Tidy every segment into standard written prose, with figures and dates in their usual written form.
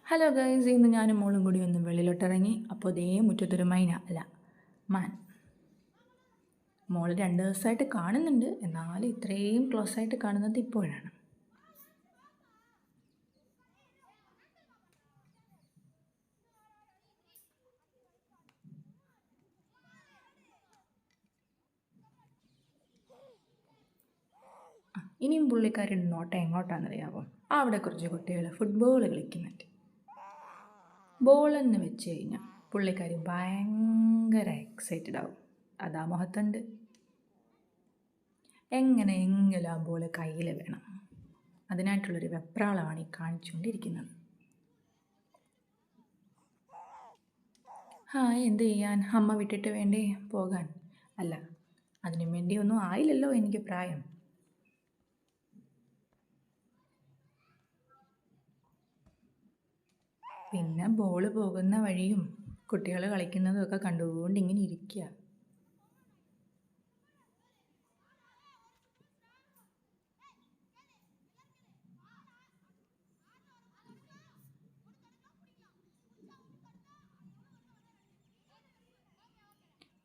Hello guys, ഇന്ന് ഞാനും മോളും കൂടി ഒന്ന് വെളിയിലോട്ടിറങ്ങി. അപ്പോൾ ദേ മുറ്റത്തൊരു മൈന അല്ല മാൻ. മോള് 2 ദിവസമായിട്ട് കാണുന്നുണ്ട്, എന്നാലും ഇത്രയും ക്ലോസ് ആയിട്ട് കാണുന്നത് ഇപ്പോഴാണ്. ഇനിയും പുള്ളിക്കാരുടെ നോട്ടം എങ്ങോട്ടാണെന്നറിയാമോ? അവിടെ കുറച്ച് കുട്ടികൾ ഫുട്ബോൾ കളിക്കുന്നുണ്ട്. ബോളെന്ന് വെച്ച് കഴിഞ്ഞാൽ പുള്ളിക്കാർ ഭയങ്കര എക്സൈറ്റഡ് ആവും. അതാ മുഖത്തുണ്ട്. എങ്ങനെയെങ്കിലും ആ ബോൾ കയ്യിൽ വേണം. അതിനായിട്ടുള്ളൊരു വെപ്രാളമാണ് ഈ കാണിച്ചുകൊണ്ടിരിക്കുന്നത്. എന്ത് ചെയ്യാൻ, അമ്മ വിട്ടിട്ട് വേണ്ടേ പോകാൻ? അല്ല, അതിനു വേണ്ടിയൊന്നും ആയില്ലല്ലോ എനിക്ക് പ്രായം. പിന്നെ ബോള് പോകുന്ന വഴിയും കുട്ടികൾ കളിക്കുന്നതും ഒക്കെ കണ്ടുകൊണ്ട് ഇങ്ങനെ ഇരിക്കുക.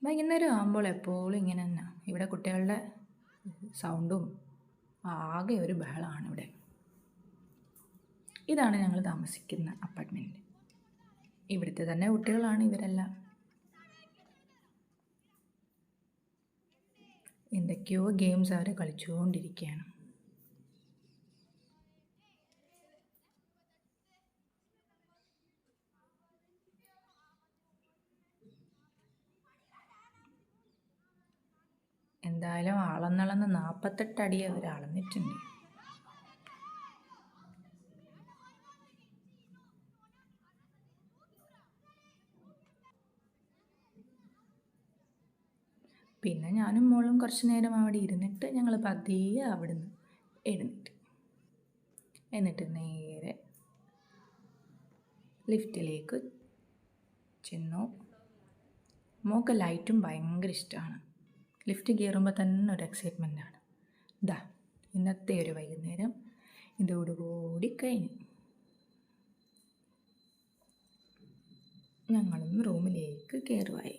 വൈകുന്നേരം ആകുമ്പോൾ എപ്പോഴും ഇങ്ങനെ തന്നെ. ഇവിടെ കുട്ടികളുടെ സൗണ്ടും ആകെ ഒരു ബഹളമാണ് ഇവിടെ. ഇതാണ് ഞങ്ങൾ താമസിക്കുന്ന അപ്പാർട്ട്മെൻറ്റ്. ഇവിടുത്തെ തന്നെ കുട്ടികളാണ് ഇവരെല്ലാം. എന്തൊക്കെയോ ഗെയിംസ് അവർ കളിച്ചുകൊണ്ടിരിക്കുകയാണ്. എന്തായാലും അളന്നളന്ന് 48 അടി അവർ അളന്നിട്ടുണ്ട്. പിന്നെ ഞാനും മോളും കുറച്ച് നേരം അവിടെ ഇരുന്നിട്ട് ഞങ്ങൾ പതിയെ അവിടുന്ന് എഴുന്നേറ്റ്. എന്നിട്ട് നേരെ ലിഫ്റ്റിലേക്ക് ചെന്നു. മോൾക്ക് ലൈറ്റും ഭയങ്കര ഇഷ്ടമാണ്. ലിഫ്റ്റ് കയറുമ്പോൾ തന്നെ ഒരു എക്സൈറ്റ്മെൻറ്റാണ്. ഇന്നത്തെ ഒരു വൈകുന്നേരം ഇതോടുകൂടി കഴിഞ്ഞു. ഞങ്ങളും റൂമിലേക്ക് കയറുവായി.